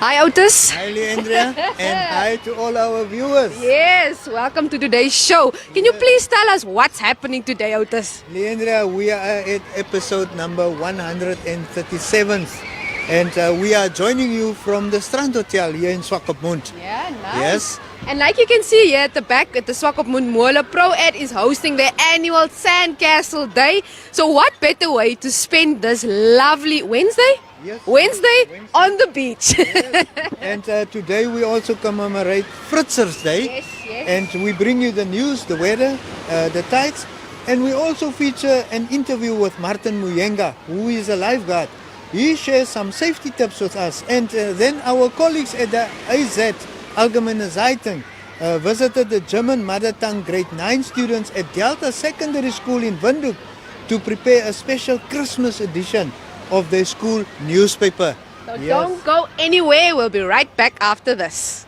Hi Otis. Hi Leandrea, and hi to all our viewers. Yes, welcome to today's show. Can you please tell us what's happening today, Otis? Leandrea, we are at episode number 137, and we are joining you from the Strand Hotel here in Swakopmund. Yeah, nice. Yes. And like you can see here at the back at the Swakopmund Mola, Pro-Ed is hosting their annual Sandcastle Day. So what better way to spend this lovely Wednesday? Yes. Wednesday on the beach. Yes. And today we also commemorate Fritzer's Day. Yes, yes. And we bring you the news, the weather, the tides. And we also feature an interview with Marthin Muyenga, who is a lifeguard. He shares some safety tips with us. And then our colleagues at the AZ, Allgemeine Zeitung, visited the German mother tongue grade 9 students at Delta Secondary School in Windhoek to prepare a special Christmas edition of their school newspaper. So don't go anywhere. We'll be right back after this.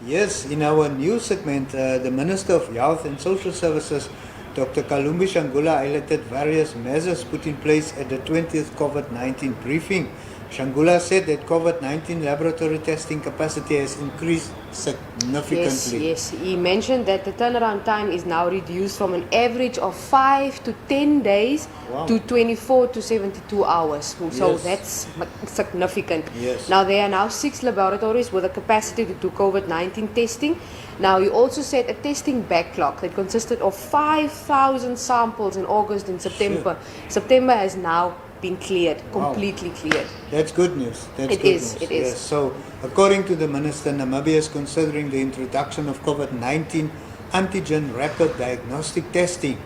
Yes, in our news segment, the Minister of Health and Social Services, Dr. Kalumbi Shangula, highlighted various measures put in place at the 20th COVID-19 briefing. Shangula said that COVID-19 laboratory testing capacity has increased significantly. Yes. He mentioned that the turnaround time is now reduced from an average of 5 to 10 days to 24 to 72 hours. So that's significant. Yes. Now there are now 6 laboratories with a capacity to do COVID-19 testing. Now he also said a testing backlog that consisted of 5,000 samples in August and September. September has now been cleared, completely cleared. That's good news. It is. Yes. So, according to the Minister, Namibia is considering the introduction of COVID-19 antigen rapid diagnostic testing,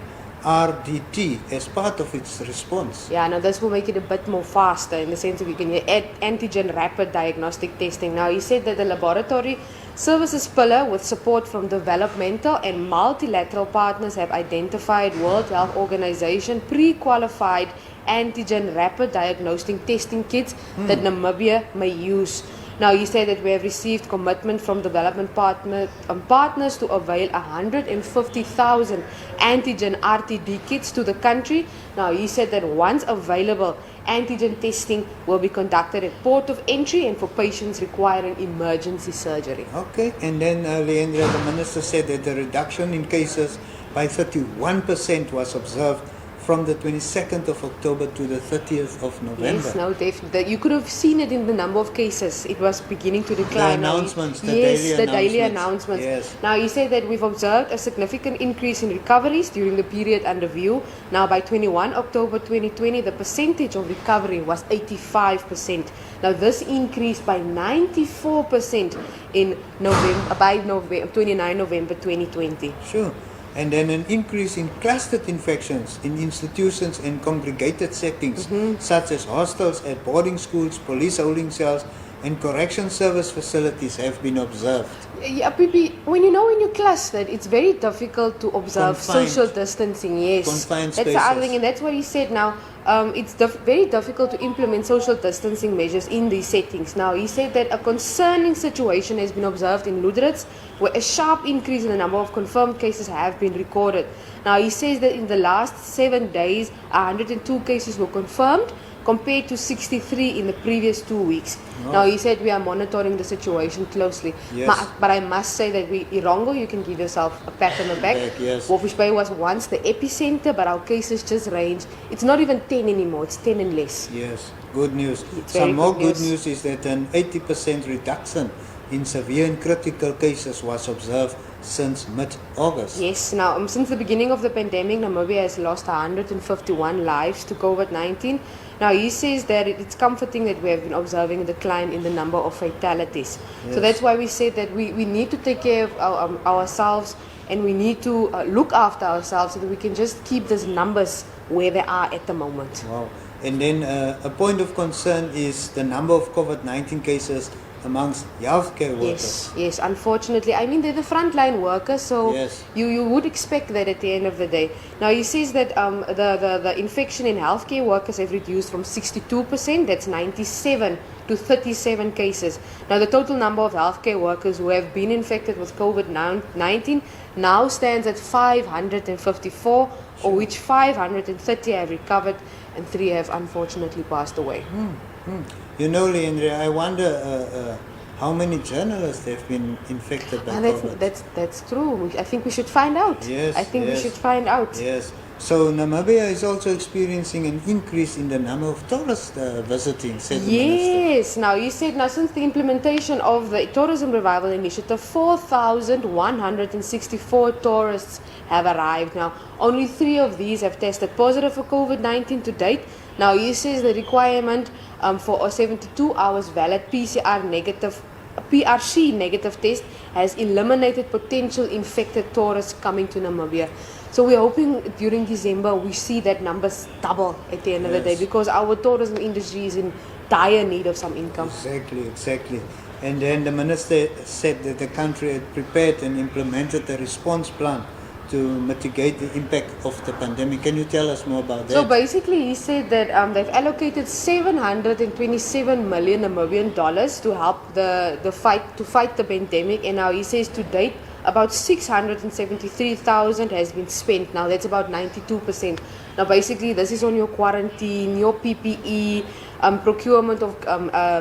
RDT, as part of its response. Yeah, now this will make it a bit more faster in the sense that we can add antigen rapid diagnostic testing. Now he said that the laboratory services pillar with support from developmental and multilateral partners have identified World Health Organization pre-qualified antigen rapid diagnostic testing kits that Namibia may use. Now he said that we have received commitment from development partners to avail 150,000 antigen RTD kits to the country. Now he said that once available, antigen testing will be conducted at port of entry and for patients requiring emergency surgery. Okay, and then Leandrea, the Minister said that the reduction in cases by 31% was observed from the 22nd of October to the 30th of November. Yes, no, Dave, you could have seen it in the number of cases. It was beginning to decline. The announcements, daily announcements. Yes. Now, he said that we've observed a significant increase in recoveries during the period under review. Now, by 21 October 2020, the percentage of recovery was 85%. Now, this increased by 94% in by 29 November 2020. Sure. And then an increase in clustered infections in institutions and congregated settings, such as hostels at boarding schools, police holding cells, and correction service facilities have been observed. Yeah, Pipi, when you clustered, it's very difficult to observe social distancing. Yes, confined that's spaces. the other thing, and that's what he said. Now, it's very difficult to implement social distancing measures in these settings. Now, he said that a concerning situation has been observed in Ludritz, where a sharp increase in the number of confirmed cases have been recorded. Now, he says that in the last 7 days, 102 cases were confirmed, compared to 63 in the previous 2 weeks. Now he said we are monitoring the situation closely. Yes. But I must say that Erongo, you can give yourself a pat on the back. Yes. Walvis Bay was once the epicenter, but our cases just range. It's not even 10 anymore, it's 10 and less. Yes, good news. It's Some more good good news is that an 80% reduction in severe and critical cases was observed since mid-August. Yes, now since the beginning of the pandemic, Namibia has lost 151 lives to COVID-19. Now he says that it's comforting that we have been observing a decline in the number of fatalities. So that's why we say that we need to take care of ourselves, and we need to look after ourselves so that we can just keep these numbers where they are at the moment. Wow. And then a point of concern is the number of COVID-19 cases amongst healthcare workers. Yes, unfortunately. I mean, they're the frontline workers, so Yes. you would expect that at the end of the day. Now, he says that the infection in healthcare workers have reduced from 62%, that's 97, to 37 cases. Now, the total number of healthcare workers who have been infected with COVID-19 now stands at 554, of which 530 have recovered and 3 have unfortunately passed away. You know, Leandrea, I wonder how many journalists have been infected by COVID. That's true. I think we should find out. Yes, I think yes. we should find out. Yes. So Namibia is also experiencing an increase in the number of tourists visiting, said the minister. Yes. Now, you said since the implementation of the Tourism Revival Initiative, 4,164 tourists have arrived. Now, only 3 of these have tested positive for COVID-19 to date. Now, he says the requirement for a 72 hours valid PRC negative test has eliminated potential infected tourists coming to Namibia. So we're hoping during December we see that numbers double at the end of the day, because our tourism industry is in dire need of some income. Exactly. And then the minister said that the country had prepared and implemented a response plan to mitigate the impact of the pandemic. Can you tell us more about that? So basically, he said that they've allocated 727 million Namibian dollars to help the fight the pandemic, and now he says to date about 673,000 has been spent. Now that's about 92%. Now basically, this is on your quarantine, your PPE, procurement of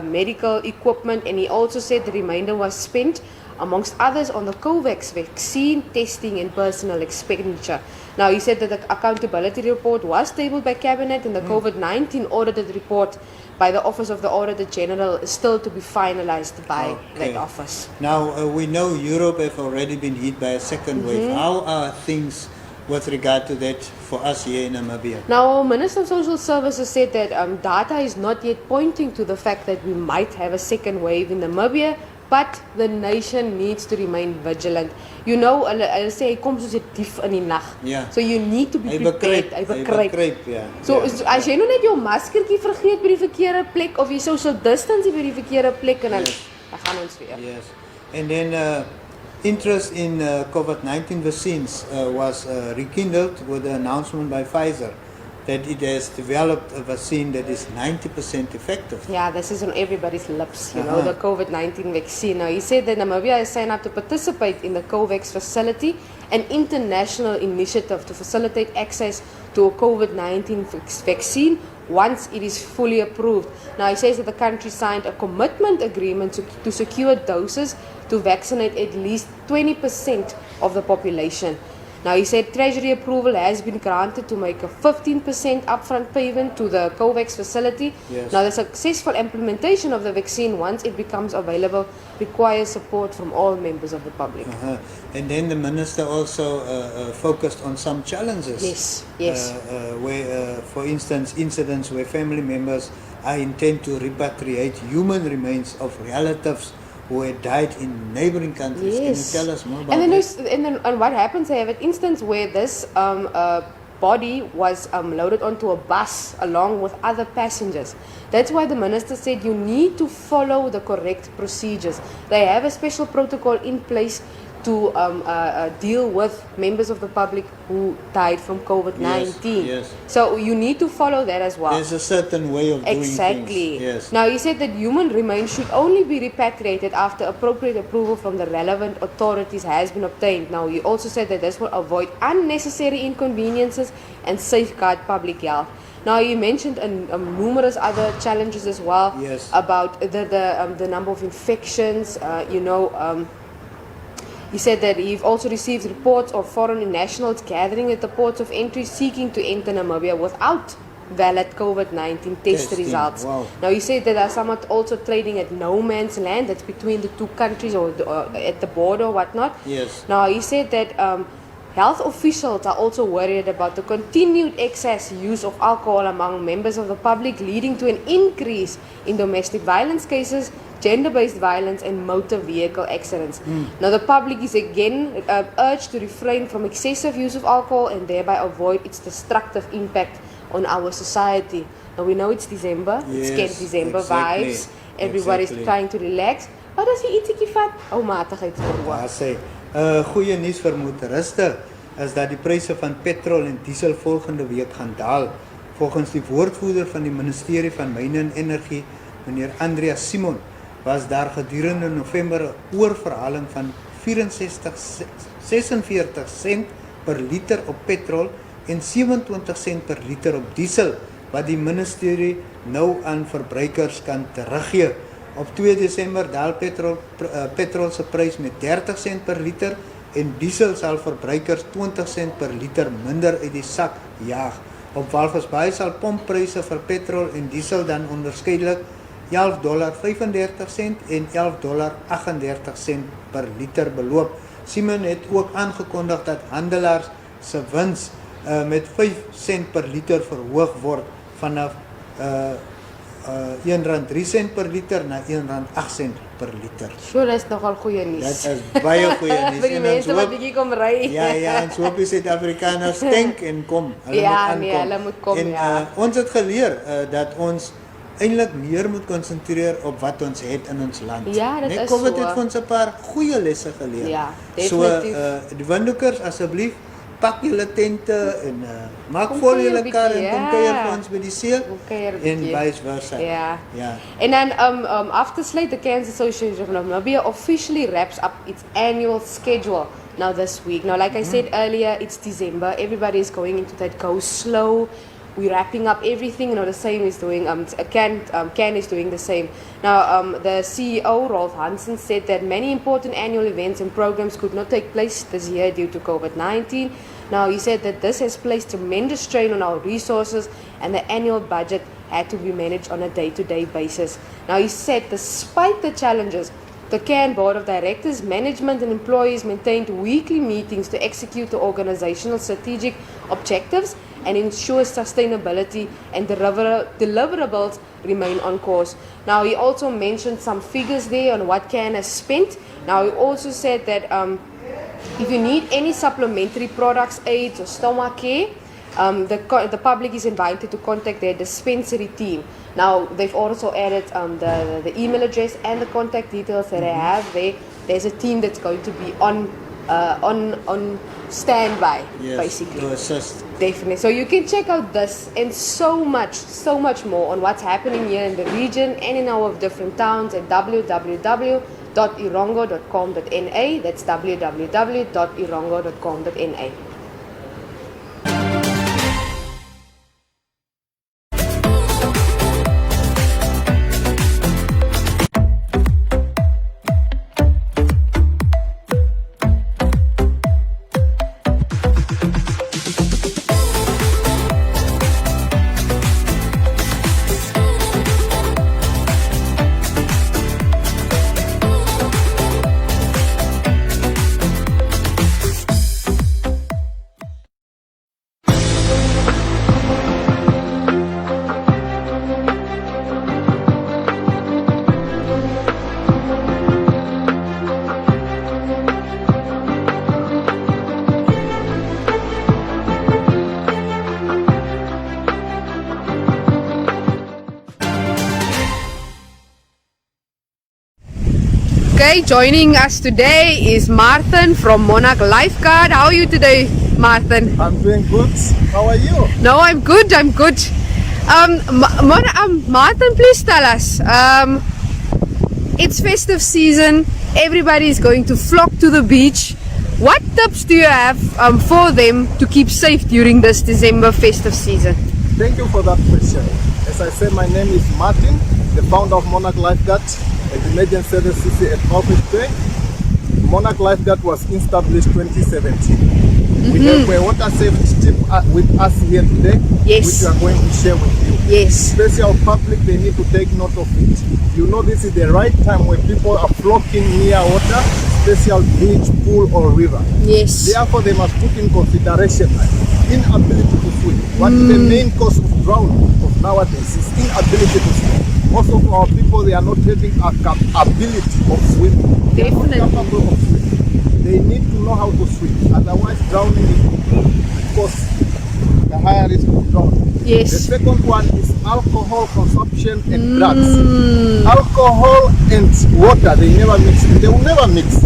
medical equipment, and he also said the remainder was spent amongst others on the COVAX vaccine testing and personal expenditure. Now, he said that the accountability report was tabled by Cabinet, and the COVID-19 audited report by the Office of the Auditor General is still to be finalized by that office. Now, we know Europe have already been hit by a second wave. How are things with regard to that for us here in Namibia? Now, Minister of Social Services said that data is not yet pointing to the fact that we might have a second wave in Namibia, but the nation needs to remain vigilant. You know, hulle sê hy kom soos 'n dief in die nag. Ja. So you need to be prepared. Hy bekruip. Ja. So as jy nou net jou maskertjie vergeet by die verkeerde plek, of jy social distance by die verkeerde plek, en dan gaan ons weer. Yes. And then interest in COVID-19 vaccines was rekindled with the announcement by Pfizer that it has developed a vaccine that is 90% effective. Yeah, this is on everybody's lips, you know, the COVID-19 vaccine. Now, he said that Namibia has signed up to participate in the COVAX facility, an international initiative to facilitate access to a COVID-19 vaccine once it is fully approved. Now, he says that the country signed a commitment agreement to secure doses to vaccinate at least 20% of the population. Now, he said Treasury approval has been granted to make a 15% upfront payment to the COVAX facility. Yes. Now, the successful implementation of the vaccine, once it becomes available, requires support from all members of the public. And then the minister also focused on some challenges. Yes. Where, for instance, incidents where family members are intent to repatriate human remains of relatives who had died in neighboring countries. Can you tell us more about that? And what happens, I have an instance where this body was loaded onto a bus along with other passengers. That's why the minister said you need to follow the correct procedures. They have a special protocol in place to deal with members of the public who died from COVID-19. Yes. So you need to follow that as well. There's a certain way of doing Exactly. things. Yes. Now, he said that human remains should only be repatriated after appropriate approval from the relevant authorities has been obtained. Now, he also said that this will avoid unnecessary inconveniences and safeguard public health. Now, he mentioned numerous other challenges as well. Yes. About the number of infections, he said that he's also received reports of foreign nationals gathering at the ports of entry seeking to enter Namibia without valid COVID-19 test Testing. Results. Wow. Now, he said that there are some also trading at no man's land, that's between the two countries or at the border or whatnot. Yes. Now, he said that health officials are also worried about the continued excess use of alcohol among members of the public, leading to an increase in domestic violence cases, gender-based violence and motor vehicle accidents. Now, the public is again urged to refrain from excessive use of alcohol and thereby avoid its destructive impact on our society. Now, we know it's December, it's Yes, December exactly. vibes, everybody's Exactly. trying to relax. Wat is die ietsie vat? Matigheid verhoog. Daar sê, goeie nuus vir motoriste is dat die pryse van petrol en diesel volgende week gaan daal. Volgens die woordvoerder van die Ministerie van Myne en Energie, meneer Andrea Simon, was daar gedurende November 'n oorverhaling van 46 sent per liter op petrol en 27 sent per liter op diesel, wat die ministerie nou aan verbruikers kan teruggee. Op 2 Desember daal petrol se prys met 30 sent per liter en diesel sal verbruikers 20 sent per liter minder uit die sak jaag. Op Walvis Bay sal pomppryse vir petrol en diesel dan onderskeidelik $11.35 en $11.38 per liter beloop. Simon het ook aangekondig dat handelaars se wins met 5 sent per liter verhoog word vanaf R1.03 per liter na R1.08 per liter. So, dis nogal goeie nuus. Dit is baie goeie nuus. Vir die mense wat bietjie kom ry. Ja, en so op die Suid-Afrikaners denk en kom. Hulle moet aankom. Nee, hulle moet kom, en, ons het geleer dat ons eintlik meer moet konsentreer op wat ons het in ons land. Ja, dit is COVID so. het vir ons 'n paar goeie lesse geleer. Ja, so, definitief. die windhoekers asseblief pak julle tente en maak Kom vol kuier julle bietjie, kar en kom ja. kuier vir ons by die see Kom kuier en bietjie. vice versa. Yeah. Ja. And then after Slate, the Cairns Association of Namibia officially wraps up its annual schedule now this week. Now, like I said earlier, it's December. Everybody is going into that go slow. We're wrapping up everything. You know, the same is doing. Cairn is doing the same. Now, the CEO Rolf Hansen said that many important annual events and programs could not take place this year due to COVID-19. Now, he said that this has placed tremendous strain on our resources and the annual budget had to be managed on a day-to-day basis. Now, he said despite the challenges, the Cairn Board of Directors, management and employees maintained weekly meetings to execute the organizational strategic objectives and ensure sustainability and deliverables remain on course. Now, he also mentioned some figures there on what Cairn has spent. Now, he also said that if you need any supplementary products, aids or stomach care, the public is invited to contact their dispensary team. Now, they've also added the email address and the contact details that I have there. There's a team that's going to be on standby, basically. To assist. Definitely. So you can check out this and so much more on what's happening here in the region and in our different towns at www.erongo.com.na. That's www.erongo.com.na. Okay, joining us today is Marthin from Monarch Lifegaurd. How are you today, Marthin? I'm doing good. How are you? No, I'm good. Marthin, please tell us. It's festive season. Everybody is going to flock to the beach. What tips do you have for them to keep safe during this December festive season? Thank you for that question. As I said, my name is Marthin, the founder of Monarch Lifegaurd, an emergency service CC at Walvis Bay. Monarch Lifegaurd was established 2017. We have a water safety tip with us here today, Yes. which we are going to share with you. Yes. Special public, they need to take note of it. You know, this is the right time when people are flocking near water, special beach, pool or river. Yes. Therefore, they must put in consideration inability to swim. What is the main cause of drowning of nowadays is inability to swim. Also, for our people, they are not having a ability of swimming. They are not Definitely. capable of swimming. They need to know how to swim. Otherwise, drowning is because the higher risk of drowning. Yes. The second one is alcohol consumption and drugs. Alcohol and water, they never mix. They will never mix.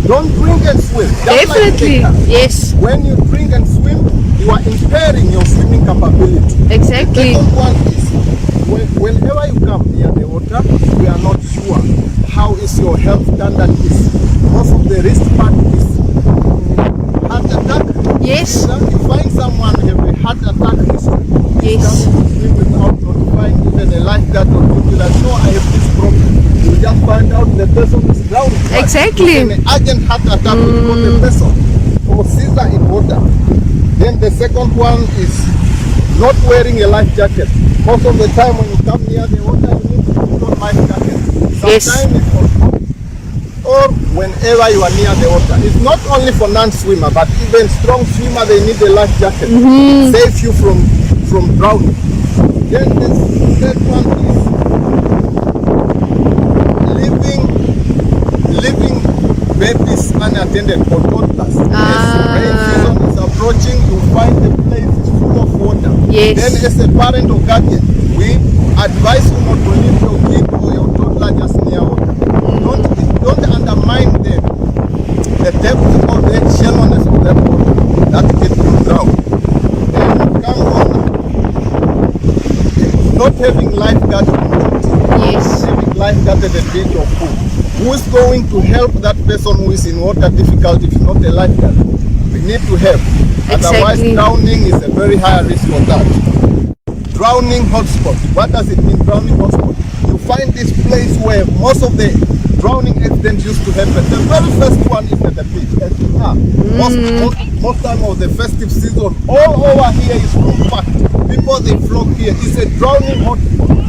Don't drink and swim. Just Definitely. Like Yes. when you drink and swim, you are impairing your swimming capability. Exactly. The second one is whenever you come near the water, we are not sure how is your health standard is. Most of the risk part is heart attack. Yes. You find someone have a heart attack history. Yes. Coming to swim without notifying even a lifeguard or people that no, I have this problem. You just find out the person is drowning. Exactly. An urgent heart attack will put the person or seizure in water. Then the second one is not wearing a life jacket. Most of the time when you come near the water, you need to put on life jacket. Yes. Sometimes it's on top or whenever you are near the water. It's not only for non-swimmer, but even strong swimmer, they need a life jacket. It saves you from drowning. Then the third one is leaving babies unattended or toddlers. As rain season is approaching, you find the place is full of water. Yes. Then as a parent or guardian, we advise you not to leave your kid or your toddler just near water. Don't undermine the depth or the shallowness of that water. That kid will drown. Then come on, not having lifeguard on duty. Yes. Having lifeguard at the beach or pool. Who is going to help that person who is in water difficulty if not a lifeguard? We need to help. Otherwise, Exactly. drowning is a very high risk for that. Drowning hotspot. What does it mean, drowning hotspot? You find this place where most of the drowning accidents used to happen. The very first one is at the beach, as you are. Most time of the festive season, all over here is compact. People, they flock here. It's a drowning hotspot.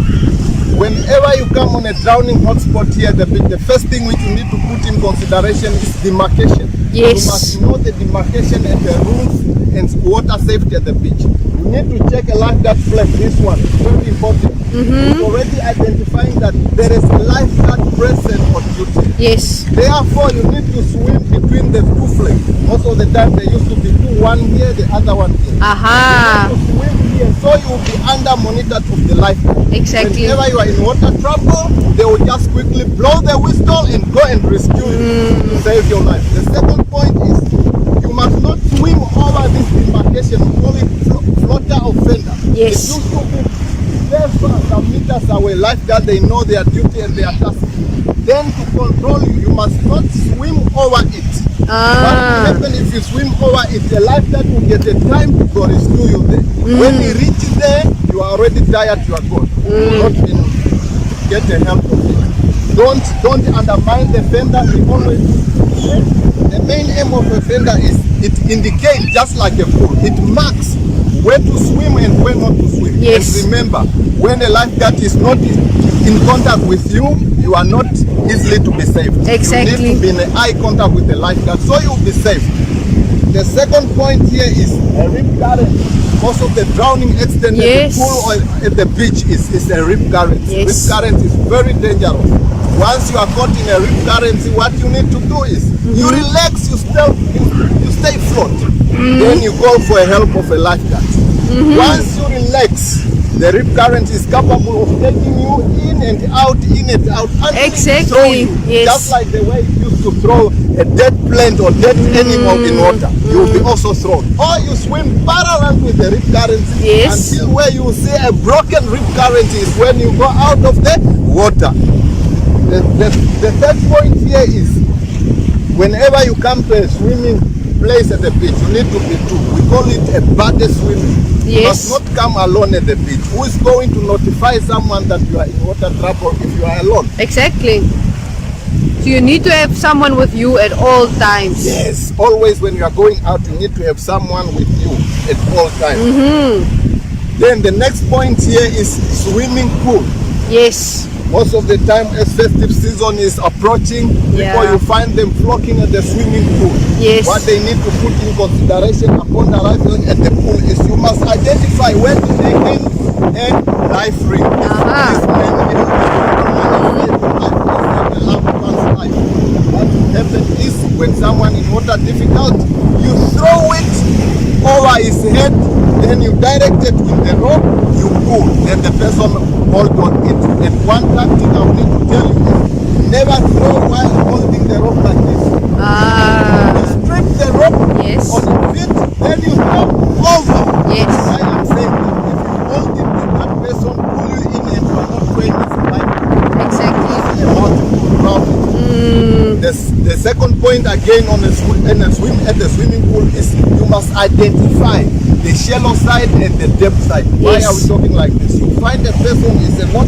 Whenever you come on a drowning hotspot here, the first thing which you need to put in consideration is demarcation. Yes. You must know the demarcation and the rules and water safety at the beach. You need to check a lifeguard flag, this one, it's very important. It's already identifying that there is a lifeguard present on duty. Yes. Therefore, you need to swim between the two flags. Most of the time, there used to be two, one here, the other one here. Aha. You need to swim here, so you will be under monitored of the lifeguard. Exactly. Whenever you are in water trouble, they will just quickly blow the whistle and go and rescue you to save your life. The second point is you must not swim over this demarcation. We call it floater offender. Yes. It used to be some meters away. Lifeguard, they know their duty and their task. Then to control you, you must not swim over it. What will happen if you swim over it? The lifeguard will get a time to go rescue you there. When he reaches there, you are already tired, you are gone. You will not get the help of it. Don't undermine the fender. The main aim of a fender is it indicates just like a pool. It marks where to swim and where not to swim. Yes. And remember, when a lifeguard is not in contact with you, you are not easily to be saved. Exactly. You need to be in eye contact with the lifeguard, so you will be safe. The second point here is a rip current. Most of the drowning accident Yes. at the pool or at the beach is a rip current. Yes. Rip current is very dangerous. Once you are caught in a rip current, what you need to do is you relax, you stay float. Then you call for a help of a lifeguard. Once you relax, the rip current is capable of taking you in and out, until it throw you. Yes. Just like the way it used to throw a dead plant or dead animal in water, you will be also thrown. Or you swim parallel with the rip current Yes. until where you see a broken rip current is when you go out of the water. The third point here is whenever you come to a swimming place at the beach, you need to be two. We call it a buddy swimming. You Yes. must not come alone at the beach. Who is going to notify someone that you are in water trouble if you are alone? Exactly. So you need to have someone with you at all times. Yes. Always when you are going out, you need to have someone with you at all times. Then the next point here is swimming pool. Yes. Most of the time as festive season is approaching, people you find them flocking at the swimming pool. Yes. What they need to put in consideration upon arriving at the pool is you must identify when to take in a life ring. This mainly the loved one's life. What happens is when someone in water difficult, you throw it over his head Then you direct it with the rope, you pull. Then the person hold on it. And one tactic I will need to tell you is never throw while holding the rope like this. You strip the rope Yes. on your feet, then you throw over. Yes. I am saying that if you hold it, then that person pull you in and you are not going to survive. Exactly. A multiple drowning. The second point again on the at the swimming pool is you must identify the shallow side and the depth side. Why Yes. are we talking like this? You find a person is not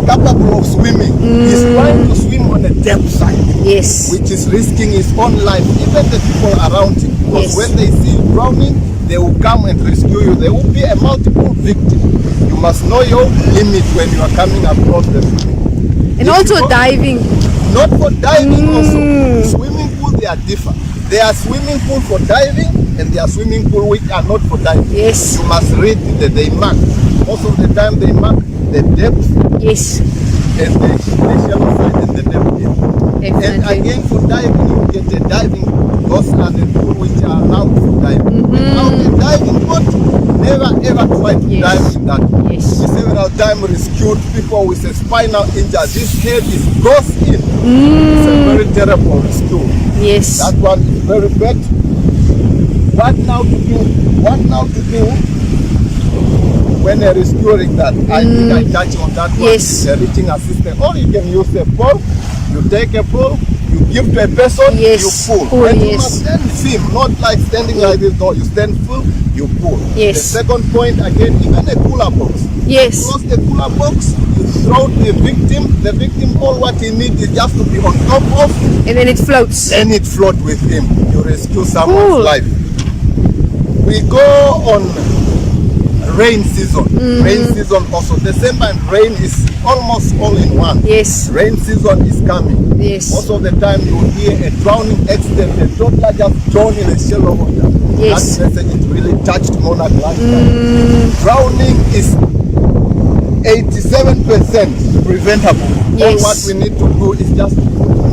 capable of swimming. He's trying to swim on the depth side, Yes. which is risking his own life, even the people around him. Because Yes. when they see you drowning, they will come and rescue you. There will be a multiple victim. You must know your limit when you are coming across the swimming pool. And If also you go- diving. Not for diving also. Swimming pool, they are different. There are swimming pool for diving and there are swimming pool which are not for diving. Yes. You must read that they mark. Most of the time they mark the depth Yes. and the shallow side and the depth. And Definitely. again for diving, you get a diving boat. Those are the pool which are allowed for diving. Without a diving boat, never ever try to Yes. dive in that. Yes. We several times rescued people with a spinal injury. This head is goes in. It's a very terrible rescue. Yes. That one is very bad. What now to do? What now to do when they're rescuing that? I think I touch on that one. Yes. The reaching assistant. Or you can use a pole. You take a pole, you give to a person, Yes. you pull. Pull, And you yes. must stand firm, not like standing like this. No, you stand full, you pull. Yes. The second point again, even a cooler box. Yes. Close the cooler box, you throw the victim. The victim, all what he needs is just to be on top of, And then it floats. and it float with him. You rescue someone's Cool. life. We go on rain season. Rain season also. December and rain is almost all in one. Yes. Rain season is coming. Yes. Most of the time you hear a drowning accident, a toddler just drowned in a shallow water. Yes. That message it really touched Monarch lifetime. Drowning is 87% preventable. Yes. All what we need to do is just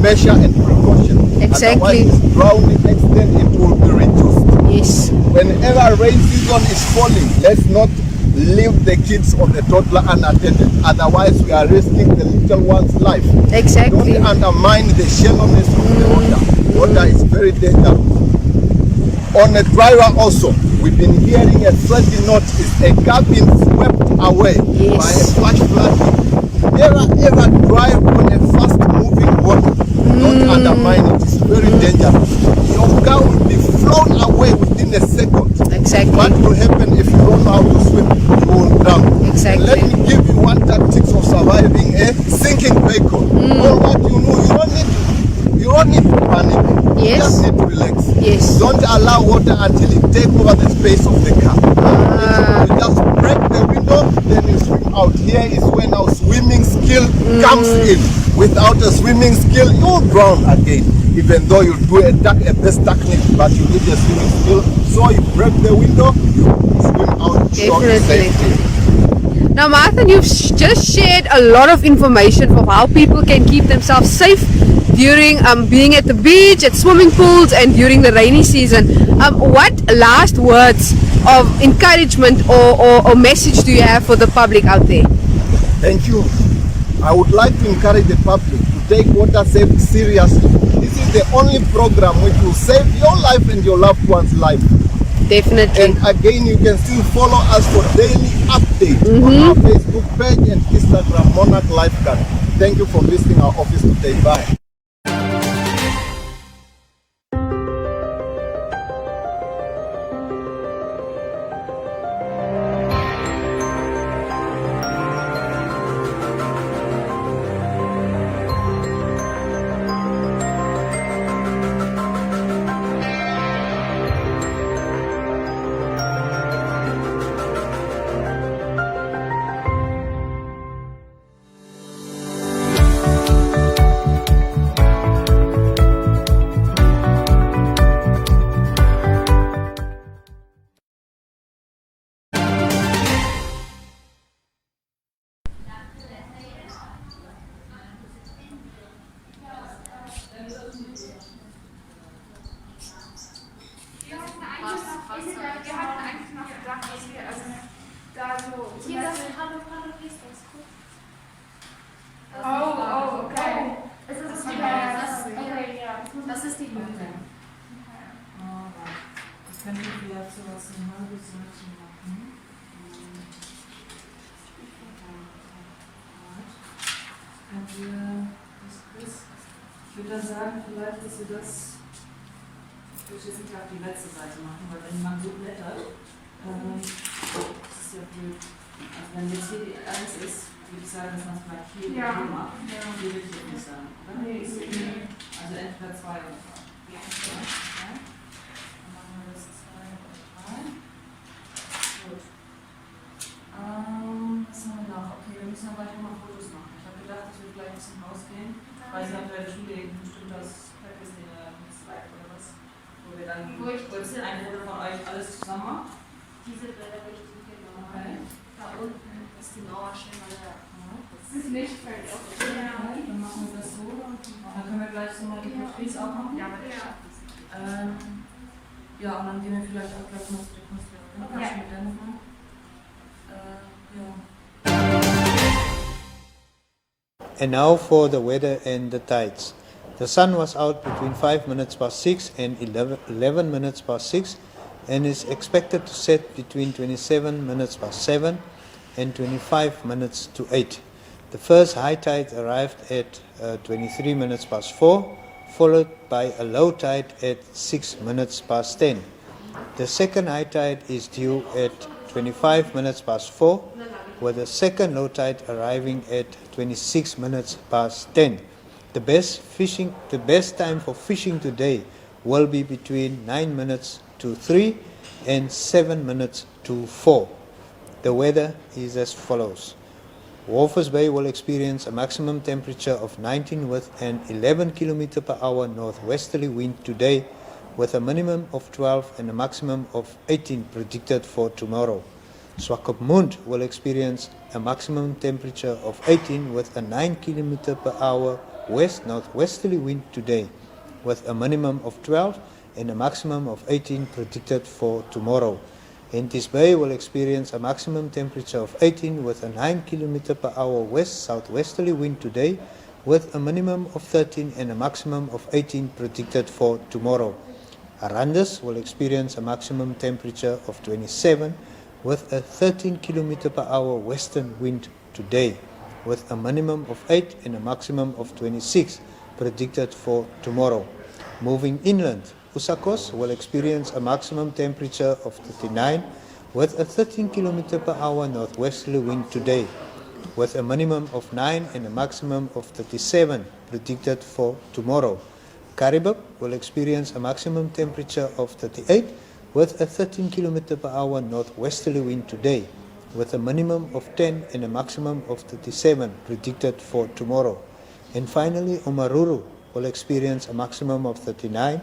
measure and precaution. Exactly. Otherwise, this drowning accident it will be reduced. Yes. Whenever rain season is falling, let's not leave the kids or the toddler unattended. Otherwise, we are risking the little one's life. Exactly. Don't undermine the shallowness of the water. Water is very dangerous. On a driver also, we've been hearing a friendly note is a car being swept away Yes. by a flash flood. Never ever drive on a fast moving water. Don't undermine it. It's very dangerous. Your car will be flown away within a second. Exactly. What will happen if you don't know how to swim? You will drown. Exactly. And let me give you one tactics of surviving a sinking vehicle. All what you know, you don't need to panic. You Yes. just need to relax. Yes. Don't allow water until it takes over the space of the car. You just break the window, then you swim out. Here is when our swimming skill comes in. Without a swimming skill, you'll drown again. Even though you do a best technique, but you need a swimming skill. So you break the window, you swim out. Definitely. Safety. Now, Marthin, you've just shared a lot of information of how people can keep themselves safe during being at the beach, at swimming pools, and during the rainy season. What last words of encouragement or message do you have for the public out there? Thank you. I would like to encourage the public to take water safety seriously. This is the only program which will save your life and your loved one's life. Definitely. And again, you can still follow us for daily updates on our Facebook page and Instagram, Monarch Lifegaurd. Thank you for visiting our office today. Bye. Das ist die Höhe. Das könnte vielleicht sowas ein halbes Seite machen. Ich würde dann sagen, vielleicht, dass wir das. Ich würde jetzt nicht auf die letzte Seite machen, weil wenn man so blättert, das ist ja blöd. Also wenn jetzt hier die 1 ist, würde ich sagen, dass man es vielleicht hier macht. Hier würde ich jetzt nicht sagen, oder? Nee. Also entweder 2 oder 3. Ja. Dann machen wir das 2 oder 3. Gut. Was haben wir noch? Okay, wir müssen aber gleich mal Fotos machen. Ich habe gedacht, dass wir vielleicht ein bisschen rausgehen, weil sie haben bei der Schule bestimmt das Slide oder was, wo wir dann kurz ein Foto von euch alles zusammen machen. Diese Bilder möchte ich genau. Okay. Da unten ist die Mauer schön, weil das ist nicht völlig okay. Dann machen wir das so. Dann können wir gleich so mal die Porträts auch machen. Ja, ja, und dann gehen wir vielleicht auch gleich mal zu der Künstlerin. Ja. Mit der nochmal. And now for the weather and the tides. The sun was out between 5 minutes past 6 and 11 minutes past 6 and is expected to set between 27 minutes past 7 and 25 minutes to 8. The first high tide arrived at 23 minutes past 4, followed by a low tide at 6 minutes past 10. The second high tide is due at 25 minutes past 4, with the second low tide arriving at 26 minutes past 10. The best time for fishing today will be between 9 minutes to 3 and 7 minutes to 4. The weather is as follows. Walvis Bay will experience a maximum temperature of 19 with an 11 km per hour northwesterly wind today, with a minimum of 12 and a maximum of 18 predicted for tomorrow. Swakopmund will experience a maximum temperature of 18 with a 9 km per hour west-northwesterly wind today, with a minimum of 12 and a maximum of 18 predicted for tomorrow. Henties Bay will experience a maximum temperature of 18 with a 9 km per hour west-southwesterly wind today, with a minimum of 13 and a maximum of 18 predicted for tomorrow. Arandis will experience a maximum temperature of 27 with a 13 km per hour western wind today, with a minimum of 8 and a maximum of 26 predicted for tomorrow. Moving inland, Usakos will experience a maximum temperature of 39 with a 13 km per hour northwesterly wind today, with a minimum of 9 and a maximum of 37 predicted for tomorrow. Karibib will experience a maximum temperature of 38 with a 13 km per hour northwesterly wind today, with a minimum of 10 and a maximum of 37 predicted for tomorrow. And finally, Omaruru will experience a maximum of 39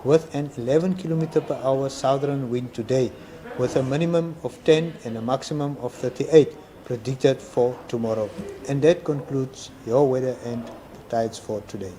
with an 11 km per hour southern wind today, with a minimum of 10 and a maximum of 38 predicted for tomorrow. And that concludes your weather and the tides for today.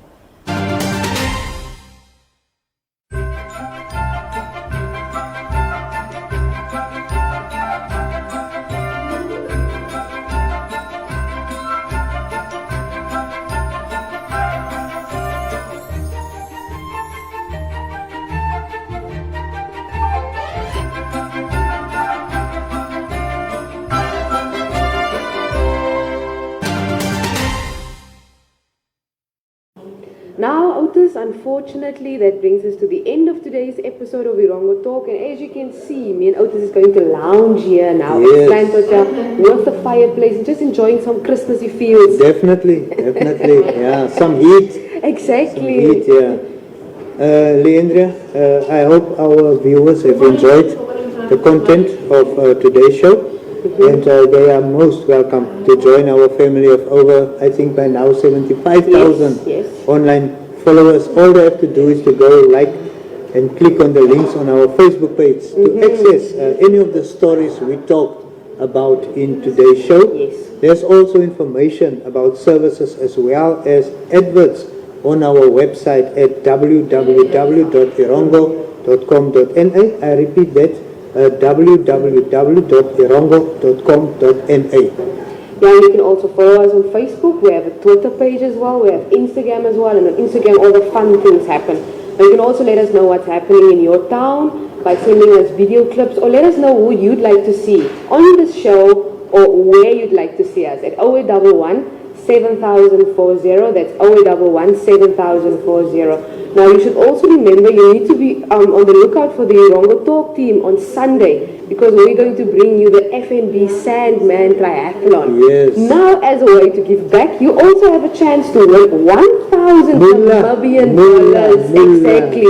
Now, Otis, unfortunately, that brings us to the end of today's episode of Erongo Talk. And as you can see, me and Otis is going to lounge here now at Strand Hotel with the fireplace and just enjoying some Christmassy feels. Definitely. Yeah, some heat. Exactly. Some heat, yeah. Leandrea, I hope our viewers have enjoyed the content of today's show. And they are most welcome to join our family of over, I think by now, 75,000 online followers. All they have to do is to go like and click on the links on our Facebook page to access any of the stories we talked about in today's show. There's also information about services as well as adverts on our website at www.erongo.com.na. I repeat that, www.erongo.com.na. Yeah, you can also follow us on Facebook. We have a Twitter page as well. We have Instagram as well. And on Instagram, all the fun things happen. And you can also let us know what's happening in your town by sending us video clips, or let us know who you'd like to see on this show or where you'd like to see us at 0811 7040. That's 0811 7040. Now, you should also remember you need to be on the lookout for the Erongo Talk team on Sunday, because we're going to bring you the FNB Sandman Triathlon. Yes. Now, as a way to give back, you also have a chance to win 1,000 Namibian dollars. Exactly.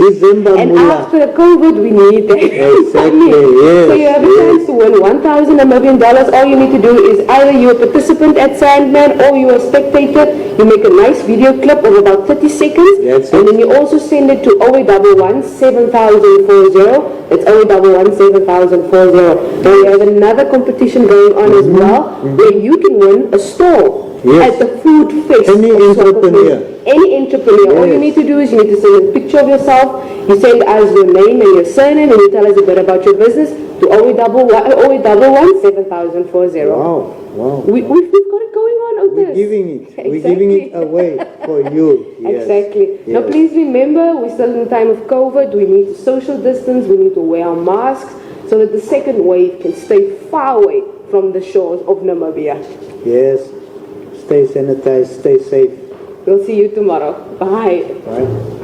And after COVID, we need that. Exactly, yes. So you have a chance to win 1,000 Namibian dollars. All you need to do is either you're a participant at Sandman or you're a spectator. You make a nice video clip of about 30 seconds. That's and it. then you also send it to 0811 7040. It's 0811 7040. Now we have another competition going on as well, where you can win a stall at the food fest. Any entrepreneur. Any entrepreneur. All you need to do is you need to send a picture of yourself. You send us your name and your surname, and you tell us a bit about your business to 0811 7040. Wow, wow. We've got it going on, Otis. We're giving it. Exactly. We're giving it away for you. Yes. Exactly. Now, Yes. please remember, we're still in the time of COVID. We need to social distance. We need to wear our masks so that the second wave can stay far away from the shores of Namibia. Yes. Stay sanitized, stay safe. We'll see you tomorrow. Bye. Right?